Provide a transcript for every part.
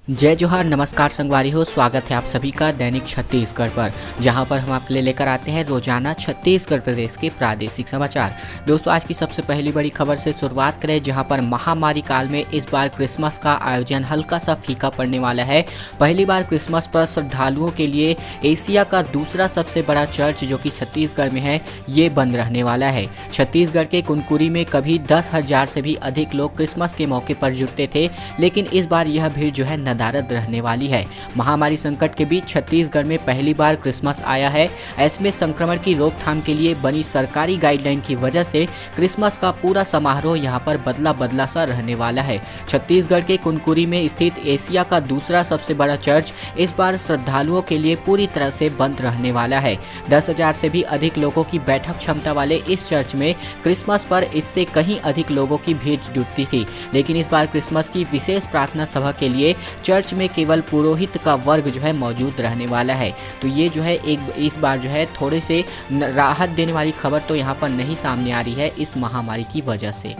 जय जोहार, नमस्कार संगवारी हो। स्वागत है आप सभी का दैनिक छत्तीसगढ़ पर, जहां पर हम आपके लिए लेकर आते हैं रोजाना छत्तीसगढ़ प्रदेश के प्रादेशिक समाचार। दोस्तों, आज की सबसे पहली बड़ी खबर से शुरुआत करें, जहां पर महामारी काल में इस बार क्रिसमस का आयोजन हल्का सा फीका पड़ने वाला है। पहली बार क्रिसमस पर श्रद्धालुओं के लिए एशिया का दूसरा सबसे बड़ा चर्च जो कि छत्तीसगढ़ में है, ये बंद रहने वाला है। छत्तीसगढ़ के कुनकुरी में कभी 10,000 से भी अधिक लोग क्रिसमस के मौके पर जुटते थे, लेकिन इस बार यह भीड़ जो है नदारद रहने वाली है। महामारी संकट के बीच छत्तीसगढ़ में पहली बार क्रिसमस आया है। ऐसे में संक्रमण की रोकथाम के लिए बनी सरकारी गाइडलाइन की वजह से क्रिसमस का पूरा समारोह यहां पर बदला बदला सा रहने वाला है। छत्तीसगढ़ के कुनकुरी में स्थित एशिया का दूसरा सबसे बड़ा चर्च इस बार श्रद्धालुओं के लिए पूरी तरह से बंद रहने वाला है। 10,000 से भी अधिक लोगों की बैठक क्षमता वाले इस चर्च में क्रिसमस पर इससे कहीं अधिक लोगों की भीड़ जुटती थी, लेकिन इस बार क्रिसमस की विशेष प्रार्थना सभा के लिए चर्च में केवल पुरोहित का वर्ग जो है मौजूद रहने वाला है। तो ये जो है इस बार जो है थोड़े से राहत देने वाली खबर तो यहाँ पर नहीं सामने आ रही है इस महामारी की वजह से।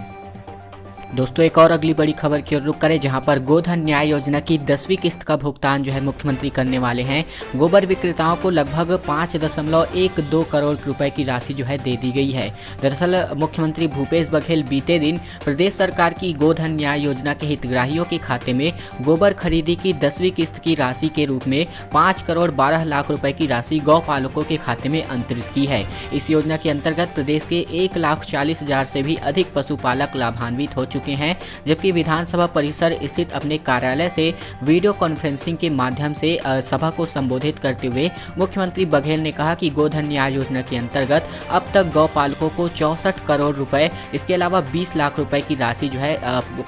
दोस्तों, एक और अगली बड़ी खबर की ओर रुख करें, जहां पर गोधन न्याय योजना की 10वीं किस्त का भुगतान जो है मुख्यमंत्री करने वाले हैं। गोबर विक्रेताओं को लगभग 5.12 करोड़ रुपए की राशि जो है दे दी गई है। दरअसल मुख्यमंत्री भूपेश बघेल बीते दिन प्रदेश सरकार की गोधन न्याय योजना के हितग्राहियों के खाते में गोबर खरीदी की 10वीं किस्त की राशि के रूप में 5 करोड़ 12 लाख रुपए की राशि गौपालकों के खाते में अंतरित की है। इस योजना के अंतर्गत प्रदेश के 1,40,000 से भी अधिक पशुपालक लाभान्वित हो चुके हैं, जबकि विधानसभा परिसर स्थित अपने कार्यालय से वीडियो कॉन्फ्रेंसिंग के माध्यम से सभा को संबोधित करते हुए मुख्यमंत्री बघेल ने कहा कि गोधन न्याय योजना के अंतर्गत अब तक गौपालकों को 64 करोड़ रुपए, इसके अलावा 20 लाख रुपए की राशि जो है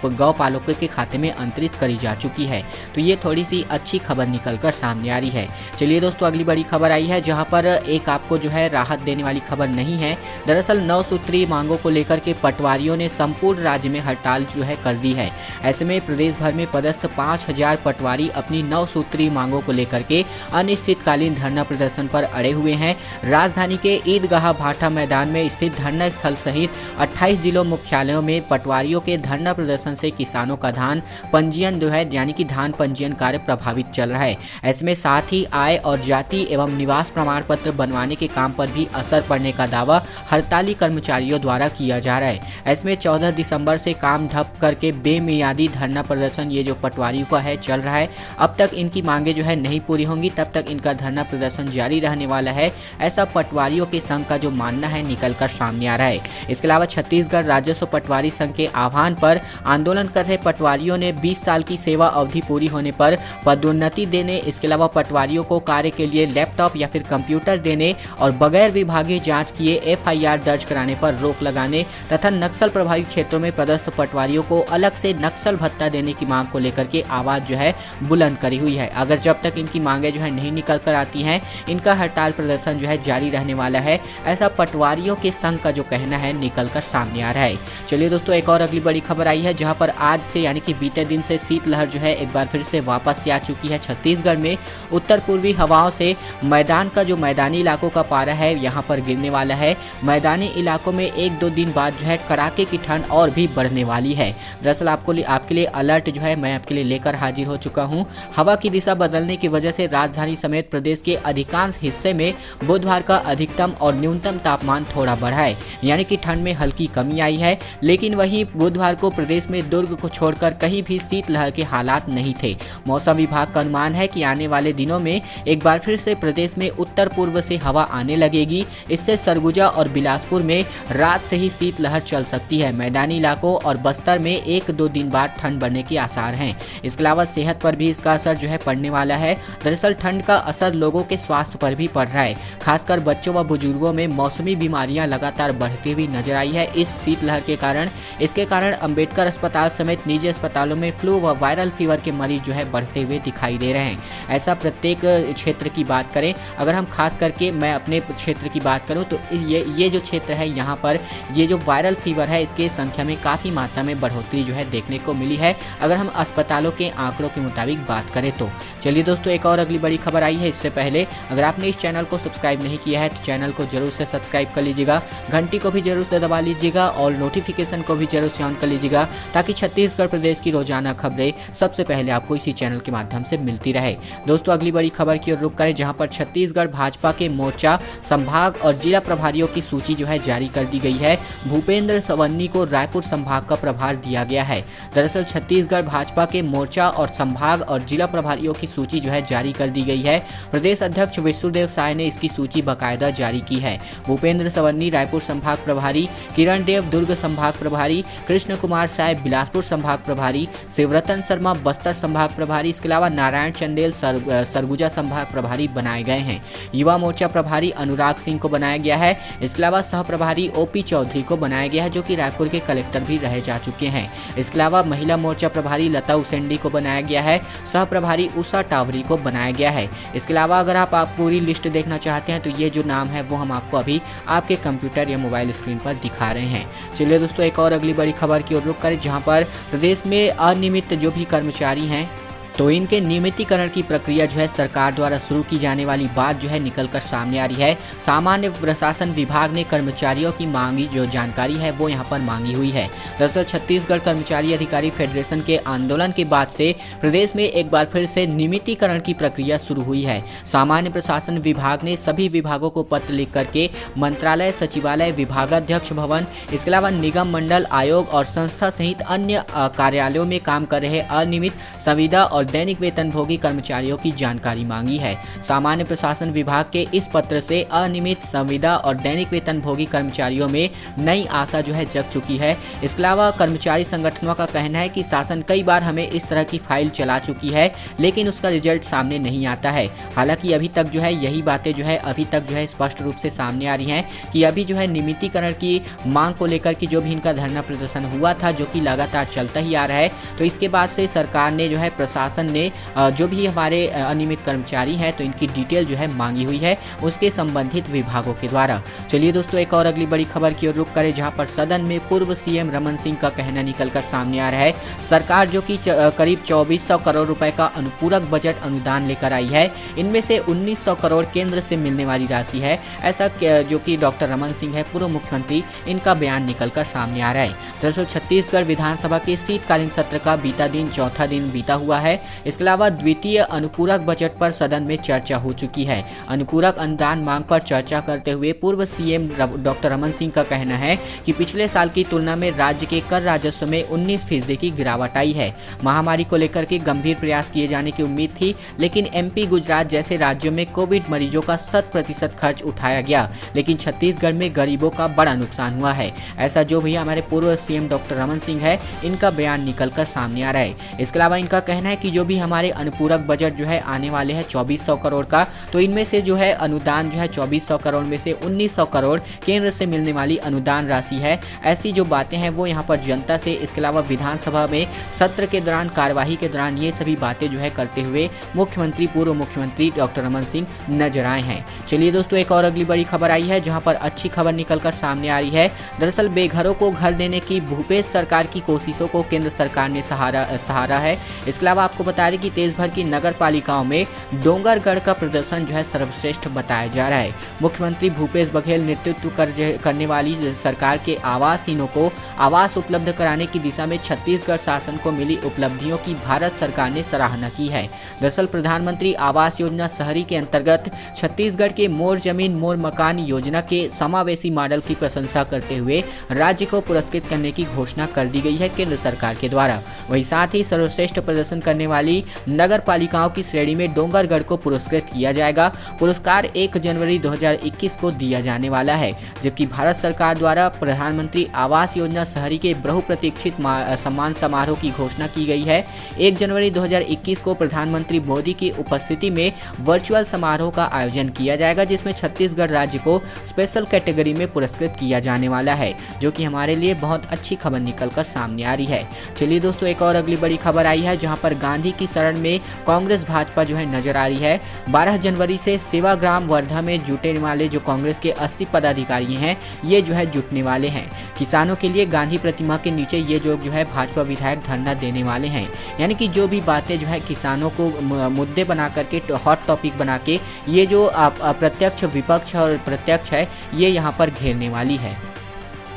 गौपालकों के खाते में अंतरित करी जा चुकी है। तो ये थोड़ी सी अच्छी खबर निकलकर सामने आ रही है। चलिए दोस्तों, अगली बड़ी खबर आई है, जहां पर एक आपको जो है राहत देने वाली खबर नहीं है। दरअसल 9 सूत्रीय मांगों को लेकर के पटवारियों ने संपूर्ण राज्य में हड़ताल जो है कर दी है। ऐसे में प्रदेश भर में पदस्थ 5,000 पटवारी अपनी 9 सूत्रीय मांगों को लेकर के अनिश्चितकालीन धरना प्रदर्शन पर अड़े हुए हैं। राजधानी के ईदगाह भाटा मैदान में स्थित धरना स्थल सहित 28 जिलों मुख्यालयों में पटवारियों के धरना प्रदर्शन से किसानों का धान पंजीयन जो है यानी कि धान पंजीयन कार्य प्रभावित चल रहा है। ऐसे में साथ ही आय और जाति एवं निवास प्रमाण पत्र बनवाने के काम पर भी असर पड़ने का दावा हड़ताली कर्मचारियों द्वारा किया जा रहा है। ऐसे में 14 दिसंबर से काम ठप करके बेमियादी धरना प्रदर्शन ये जो पटवारियों का है चल रहा है। अब तक इनकी मांगे जो है नहीं पूरी होंगी, तब तक इनका धरना प्रदर्शन जारी रहने वाला है, ऐसा पटवारियों के संघ का जो मानना है निकलकर सामने आ रहा है। इसके अलावा छत्तीसगढ़ राजस्व पटवारी संघ के आह्वान पर आंदोलन कर रहे पटवारियों ने 20 साल की सेवा अवधि पूरी होने पर पदोन्नति देने, इसके अलावा पटवारियों को कार्य के लिए लैपटॉप या फिर कंप्यूटर देने और बगैर विभागीय जाँच किए FIR दर्ज कराने पर रोक लगाने तथा नक्सल प्रभावित क्षेत्रों में पदस्थ पटवारियों को अलग से नक्सल भत्ता देने की मांग को लेकर के आवाज जो है बुलंद करी हुई है। अगर जब तक इनकी मांगे जो है नहीं निकल कर आती हैं, इनका हड़ताल प्रदर्शन जो है जारी रहने वाला है, ऐसा पटवारियों के संघ का जो कहना है निकल कर सामने आ रहा है। चलिए दोस्तों, एक और अगली बड़ी खबर आई है, जहां पर आज से यानी कि बीते दिन से शीतलहर जो है एक बार फिर से वापस से आ चुकी है। छत्तीसगढ़ में उत्तर पूर्वी हवाओं से मैदान का जो मैदानी इलाकों का पारा है यहाँ पर गिरने वाला है। मैदानी इलाकों में 1-2 दिन बाद जो है कड़ाके की ठंड और भी बढ़ने वाली है। दरअसल आपके लिए अलर्ट जो है मैं आपके लिए लेकर हाजिर हो चुका हूं। हवा की दिशा बदलने की वजह से राजधानी समेत प्रदेश के अधिकांश हिस्से में बुधवार का अधिकतम और न्यूनतम तापमान थोड़ा बढ़ा है, यानी कि ठंड में हल्की कमी आई है। लेकिन वहीं बुधवार को प्रदेश में दुर्ग को छोड़कर कहीं भी शीतलहर के हालात नहीं थे। मौसम विभाग का अनुमान है कि आने वाले दिनों में एक बार फिर से प्रदेश में उत्तर पूर्व से हवा आने लगेगी। इससे सरगुजा और बिलासपुर में रात से ही शीतलहर चल सकती है। मैदानी इलाकों और बस्तर में 1-2 दिन बाद ठंड बढ़ने के आसार हैं। इसके अलावा सेहत पर भी इसका असर जो है पड़ने वाला है। दरअसल ठंड का असर लोगों के स्वास्थ्य पर भी पड़ रहा है। खासकर बच्चों व बुजुर्गों में मौसमी बीमारियां लगातार बढ़ती हुई नजर आई है इस शीतलहर के कारण। इसके कारण अंबेडकर अस्पताल समेत निजी अस्पतालों में फ्लू व वायरल फीवर के मरीज जो है बढ़ते हुए दिखाई दे रहे हैं। ऐसा प्रत्येक क्षेत्र की बात करें, अगर हम खास करके मैं अपने क्षेत्र की बात करूं तो ये जो क्षेत्र है यहाँ पर ये जो वायरल फीवर है इसके संख्या में काफ़ी मात्रा में बढ़ोतरी जो है देखने को मिली है, अगर हम अस्पतालों के आंकड़ों के मुताबिक बात करें तो। चलिए दोस्तों, एक और अगली बड़ी खबर आई है। इससे पहले अगर आपने इस चैनल को सब्सक्राइब नहीं किया है तो चैनल को जरूर से सब्सक्राइब कर लीजिएगा, घंटी को भी जरूर से दबा लीजिएगा और नोटिफिकेशन को भी जरूर से ऑन कर लीजिएगा, ताकि छत्तीसगढ़ प्रदेश की रोजाना खबरें सबसे पहले आपको इसी चैनल के माध्यम से मिलती रहे। दोस्तों, अगली बड़ी खबर की ओर रुख करें, जहां पर छत्तीसगढ़ भाजपा के मोर्चा, संभाग और जिला प्रभारियों की सूची जो है जारी कर दी गई है। भूपेंद्र सवन्नी को रायपुर संभाग का प्रभार दिया गया है। दरअसल छत्तीसगढ़ भाजपा के मोर्चा और संभाग और जिला प्रभारियों की सूची जो है जारी कर दी गई है। प्रदेश अध्यक्ष विष्णुदेव साय ने इसकी सूची बाकायदा जारी की है। भूपेंद्र सवन्नी रायपुर संभाग प्रभारी, किरण देव दुर्ग संभाग प्रभारी, कृष्ण कुमार साय बिलासपुर संभाग प्रभारी, शिवरतन शर्मा बस्तर संभाग प्रभारी, इसके अलावा नारायण चंदेल सरगुजा संभाग प्रभारी बनाए गए हैं। युवा मोर्चा प्रभारी अनुराग सिंह को बनाया गया है। इसके अलावा सह प्रभारी ओपी चौधरी को बनाया गया है, जो कि रायपुर के कलेक्टर भी रह जा चुके हैं। इसके अलावा महिला मोर्चा प्रभारी लता उसेंडी को बनाया गया है। सह प्रभारी उषा टावरी को बनाया गया है। इसके अलावा अगर आप पूरी लिस्ट देखना चाहते हैं तो ये जो नाम है वो हम आपको अभी आपके कंप्यूटर या मोबाइल स्क्रीन पर दिखा रहे हैं। चलिए दोस्तों, एक और अगली बड़ी खबर की ओर रुख करें, जहां पर प्रदेश में अनियमित जो भी कर्मचारी हैं तो इनके नियमितीकरण की प्रक्रिया जो है सरकार द्वारा शुरू की जाने वाली बात जो है निकलकर सामने आ रही है। सामान्य प्रशासन विभाग ने कर्मचारियों की मांगी जो जानकारी है वो यहाँ पर मांगी हुई है। दरअसल छत्तीसगढ़ कर्मचारी अधिकारी फेडरेशन के आंदोलन के बाद से प्रदेश में एक बार फिर से नियमितीकरण की प्रक्रिया शुरू हुई है। सामान्य प्रशासन विभाग ने सभी विभागों को पत्र लिख करके मंत्रालय, सचिवालय, विभागाध्यक्ष भवन, इसके अलावा निगम, मंडल, आयोग और संस्था सहित अन्य कार्यालयों में काम कर रहे अनियमित, संविदा और दैनिक वेतनभोगी कर्मचारियों की जानकारी मांगी है। सामान्य प्रशासन विभाग के इस पत्र से अनियमित, संविदा और दैनिक वेतनभोगी कर्मचारियों में नई आशा जो है जग चुकी है। इसके अलावा कर्मचारी संगठनों का कहना है कि शासन कई बार हमें इस तरह की फाइल चला चुकी है, लेकिन उसका रिजल्ट सामने नहीं आता है। हालांकि अभी तक जो है यही बातें जो है अभी तक जो है स्पष्ट रूप से सामने आ रही हैं कि अभी जो है नियमितीकरण की मांग को लेकर के जो भी इनका धरना प्रदर्शन हुआ था, जो कि लगातार चलता ही आ रहा है, तो इसके बाद से सरकार ने जो है प्रशासन ने जो भी हमारे अनियमित कर्मचारी हैं तो इनकी डिटेल जो है मांगी हुई है उसके संबंधित विभागों के द्वारा। चलिए दोस्तों, एक और अगली बड़ी खबर की ओर रुख करें, जहां पर सदन में पूर्व सीएम रमन सिंह का कहना निकलकर सामने आ रहा है। सरकार जो कि करीब 2400 करोड़ रुपए का अनुपूरक बजट अनुदान लेकर आई है, इनमें से 1900 करोड़ केंद्र से मिलने वाली राशि है। ऐसा जो कि डॉक्टर रमन सिंह है, पूर्व मुख्यमंत्री, इनका बयान निकलकर सामने आ रहा है। दरअसल छत्तीसगढ़ विधानसभा के शीतकालीन सत्र का बीता दिन चौथा दिन बीता हुआ है। इसके अलावा द्वितीय अनुपूरक बजट पर सदन में चर्चा हो चुकी है। अनुपूरक अनुदान मांग पर चर्चा करते हुए पूर्व सीएम डॉक्टर रमन सिंह का कहना है कि पिछले साल की तुलना में राज्य के कर राजस्व में 19% की गिरावट आई है। महामारी को लेकर के गंभीर प्रयास किए जाने की उम्मीद थी, लेकिन एमपी, गुजरात जैसे राज्यों में कोविड मरीजों का 100% खर्च उठाया गया, लेकिन छत्तीसगढ़ में गरीबों का बड़ा नुकसान हुआ है। ऐसा जो भी हमारे पूर्व सीएम डॉक्टर रमन सिंह है, इनका बयान निकलकर सामने आ रहा है। इसके अलावा इनका कहना है कि जो भी हमारे अनुपूरक बजट जो है आने वाले हैं 2400 करोड़ का, तो इनमें से जो है अनुदान जो है 2400 करोड़ में से 1900 करोड़ केंद्र से मिलने वाली अनुदान राशि है। ऐसी जो बातें हैं वो यहाँ पर जनता से, इसके अलावा विधानसभा में सत्र के दौरान, कार्यवाही के दौरान ये सभी बातें जो है करते हुए मुख्यमंत्री, पूर्व मुख्यमंत्री डॉक्टर रमन सिंह नजर आए हैं। चलिए दोस्तों, एक और अगली बड़ी खबर आई है, जहाँ पर अच्छी खबर निकलकर सामने आ रही है। दरअसल बेघरों को घर देने की भूपेश सरकार की कोशिशों को केंद्र सरकार ने सहारा है। इसके अलावा आपको बता दें कि देश भर की नगर पालिकाओं में डोंगरगढ़ का प्रदर्शन जो है सर्वश्रेष्ठ बताया जा रहा है। मुख्यमंत्री भूपेश बघेल नेतृत्व करने वाली सरकार के आवासहीनों को आवास उपलब्ध कराने की दिशा में छत्तीसगढ़ शासन को मिली उपलब्धियों की भारत सरकार ने सराहना की है। दरअसल प्रधानमंत्री आवास योजना शहरी के अंतर्गत छत्तीसगढ़ के मोर जमीन मोर मकान योजना के समावेशी मॉडल की प्रशंसा करते हुए राज्य को पुरस्कृत करने की घोषणा कर दी गई है केंद्र सरकार के द्वारा। वहीं साथ ही सर्वश्रेष्ठ प्रदर्शन करने वाली नगर पालिकाओं की श्रेणी में डोंगरगढ़ को पुरस्कृत किया जाएगा। पुरस्कार 1 जनवरी 2021 को दिया जाने वाला है, जबकि भारत सरकार द्वारा प्रधानमंत्री आवास योजना शहरी के बहुप्रतीक्षित सम्मान समारोह की घोषणा की गई है। 1 जनवरी 2021 को प्रधानमंत्री मोदी की उपस्थिति में वर्चुअल समारोह का आयोजन किया जाएगा, जिसमें छत्तीसगढ़ राज्य को स्पेशल कैटेगरी में पुरस्कृत किया जाने वाला है, जो कि हमारे लिए बहुत अच्छी खबर निकलकर सामने आ रही है। चलिए दोस्तों, एक और अगली बड़ी खबर आई है, जहां पर गांधी की शरण में कांग्रेस भाजपा जो है नजर आ रही है। 12 जनवरी से सेवाग्राम वर्धा में जुटने वाले जो कांग्रेस के 80 पदाधिकारी हैं ये जो है जुटने वाले हैं। किसानों के लिए गांधी प्रतिमा के नीचे ये जो है भाजपा विधायक धरना देने वाले हैं। यानी कि जो भी बातें जो है किसानों को मुद्दे बना करके हॉट टॉपिक बना के ये जो अप्रत्यक्ष विपक्ष और प्रत्यक्ष है ये यहाँ पर घेरने वाली है।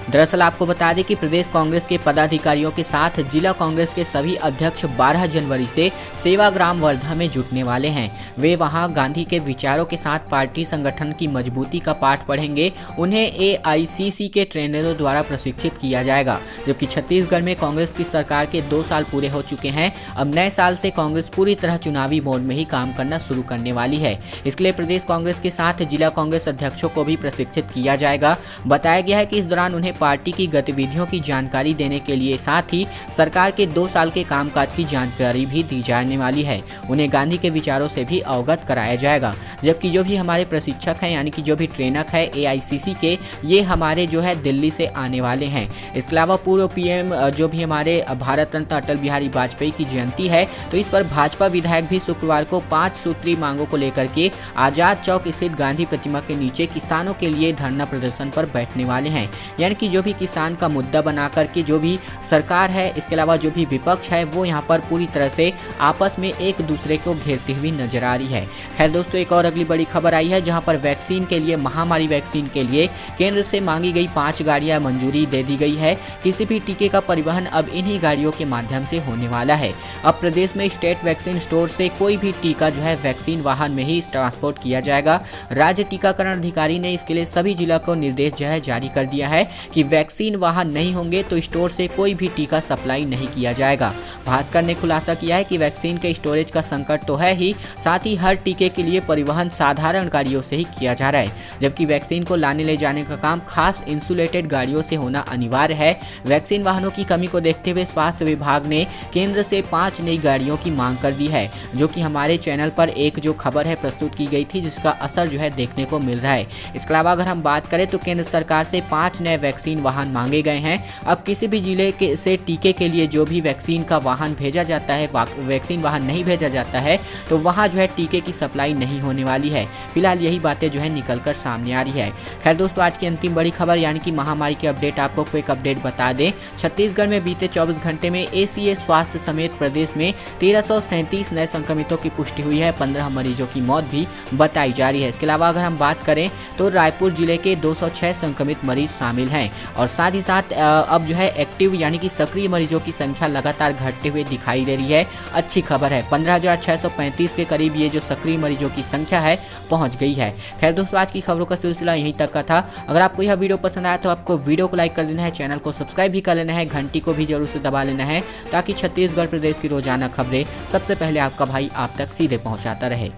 दरअसल आपको बता दें कि प्रदेश कांग्रेस के पदाधिकारियों के साथ जिला कांग्रेस के सभी अध्यक्ष 12 जनवरी से सेवाग्राम वर्धा में जुटने वाले हैं। वे वहां गांधी के विचारों के साथ पार्टी संगठन की मजबूती का पाठ पढ़ेंगे। उन्हें एआईसीसी के ट्रेनरों द्वारा प्रशिक्षित किया जाएगा। जबकि छत्तीसगढ़ में कांग्रेस की सरकार के 2 साल पूरे हो चुके हैं। अब नए साल से कांग्रेस पूरी तरह चुनावी मोड में ही काम करना शुरू करने वाली है। इसके लिए प्रदेश कांग्रेस के साथ जिला कांग्रेस अध्यक्षों को भी प्रशिक्षित किया जाएगा। बताया गया है कि इस दौरान उन्हें पार्टी की गतिविधियों की जानकारी देने के लिए साथ ही सरकार के 2 साल के कामकाज की जानकारी भी दी जाने वाली है। उन्हें गांधी के विचारों से भी अवगत कराया जाएगा। जबकि जो भी हमारे प्रशिक्षक हैं यानी कि जो भी ट्रेनर है एआईसीसी के ये हमारे जो है दिल्ली से आने वाले हैं। इसके अलावा पूर्व पीएम जो भी हमारे भारत रत्न अटल बिहारी वाजपेयी की जयंती है तो इस पर भाजपा विधायक भी शुक्रवार को 5 सूत्री मांगों को लेकर के आजाद चौक स्थित गांधी प्रतिमा के नीचे किसानों के लिए धरना प्रदर्शन पर बैठने वाले हैं। यानी कि जो भी किसान का मुद्दा बना करके जो भी सरकार है इसके अलावा जो भी विपक्ष है वो यहाँ पर पूरी तरह से आपस में एक दूसरे को घेरती हुई नजर आ रही है। खैर दोस्तों एक और अगली बड़ी खबर आई है जहाँ पर वैक्सीन के लिए महामारी वैक्सीन के लिए केंद्र से मांगी गई 5 गाड़ियां मंजूरी दे दी गई है। किसी भी टीके का परिवहन अब इन्हीं गाड़ियों के माध्यम से होने वाला है। अब प्रदेश में स्टेट वैक्सीन स्टोर से कोई भी टीका जो है वैक्सीन वाहन में ही ट्रांसपोर्ट किया जाएगा। राज्य टीकाकरण अधिकारी ने इसके लिए सभी जिला को निर्देश जो है जारी कर दिया है कि वैक्सीन वाहन नहीं होंगे तो स्टोर से कोई भी टीका सप्लाई नहीं किया जाएगा। भास्कर ने खुलासा किया है कि वैक्सीन के स्टोरेज का संकट तो है ही, साथ ही हर टीके के लिए परिवहन साधारण गाड़ियों से ही किया जा रहा है। जबकि वैक्सीन को लाने ले जाने का काम खास इंसुलेटेड गाड़ियों से होना अनिवार्य है। वैक्सीन वाहनों की कमी को देखते हुए स्वास्थ्य विभाग ने केंद्र से 5 नई गाड़ियों की मांग कर दी है, जो कि हमारे चैनल पर एक जो खबर है प्रस्तुत की गई थी जिसका असर जो है देखने को मिल रहा है। इसके अलावा अगर हम बात करें तो केंद्र सरकार से 5 नए वैक्सीन वाहन मांगे गए हैं। अब किसी भी जिले के से टीके के लिए जो भी वैक्सीन का वाहन भेजा जाता है वैक्सीन वाहन नहीं भेजा जाता है तो वहां जो है टीके की सप्लाई नहीं होने वाली है। फिलहाल यही बातें जो है निकलकर सामने आ रही है। खैर दोस्तों आज की अंतिम बड़ी खबर यानी कि महामारी की अपडेट आपको क्विक अपडेट बता दें। छत्तीसगढ़ में बीते 24 घंटे में एसीए स्वास्थ्य समेत प्रदेश में 1337 नए संक्रमितों की पुष्टि हुई है। 15 मरीजों की मौत भी बताई जा रही है। इसके अलावा अगर हम बात करें तो रायपुर जिले के 206 संक्रमित मरीज शामिल हैं और साथ ही साथ अब जो है एक्टिव यानी कि सक्रिय मरीजों की संख्या लगातार घटते हुए दिखाई दे रही है। अच्छी खबर है 15,635 के करीब ये जो सक्रिय मरीजों की संख्या है पहुंच गई है। खैर दोस्तों आज की खबरों का सिलसिला यहीं तक का था। अगर आपको यह वीडियो पसंद आया तो आपको वीडियो को लाइक कर देना है, चैनल को सब्सक्राइब भी कर लेना है, घंटी को भी जरूर से दबा लेना है ताकि छत्तीसगढ़ प्रदेश की रोजाना खबरें सबसे पहले आपका भाई आप तक सीधे पहुंचाता रहे।